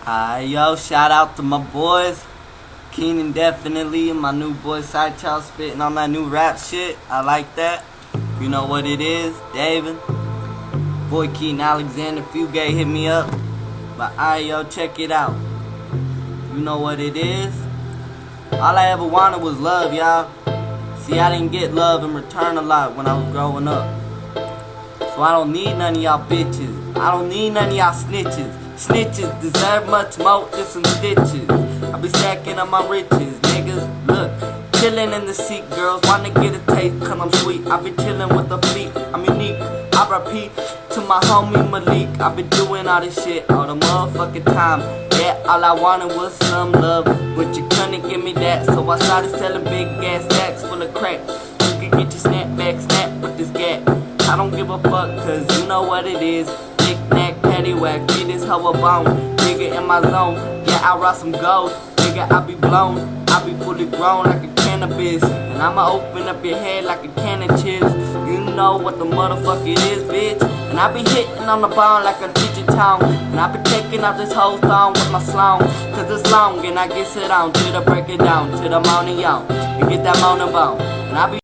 Yo, shout out to my boys, Keenan definitely, and my new boy Side Child spitting on that new rap shit. I like that. You know what it is, David. Boy Keaton Alexander, Fugate hit me up. But yo, check it out. You know what it is. All I ever wanted was love, y'all. See, I didn't get love in return a lot when I was growing up. So I don't need none of y'all bitches. I don't need none of y'all snitches. Snitches deserve much more than some stitches. I be stacking up my riches, niggas. Look, chillin' in the seat, girls wanna get a taste, cause I'm sweet. I be chillin' with the fleet, I'm unique. I repeat to my homie Malik, I been doing all this shit all the motherfucking time. Yeah, all I wanted was some love, but you couldn't give me that. So I started selling big ass sacks full of crack. You can get your snapback, snap with this gat. I don't give a fuck, cause you know what it is. Knick-knack, paddywhack, get this hoe a bone. Nigga in my zone, yeah, I rock some gold. Nigga, I be blown, I be fully grown like a cannabis. And I'ma open up your head like a can of chips. You know what the motherfucker is, bitch. And I be hitting on the bone like a teacher tongue. And I be taking out this whole thong with my slong. Cause it's long and I get sit on till the break it down. Till the morning yawn, and get that morning bone. And I be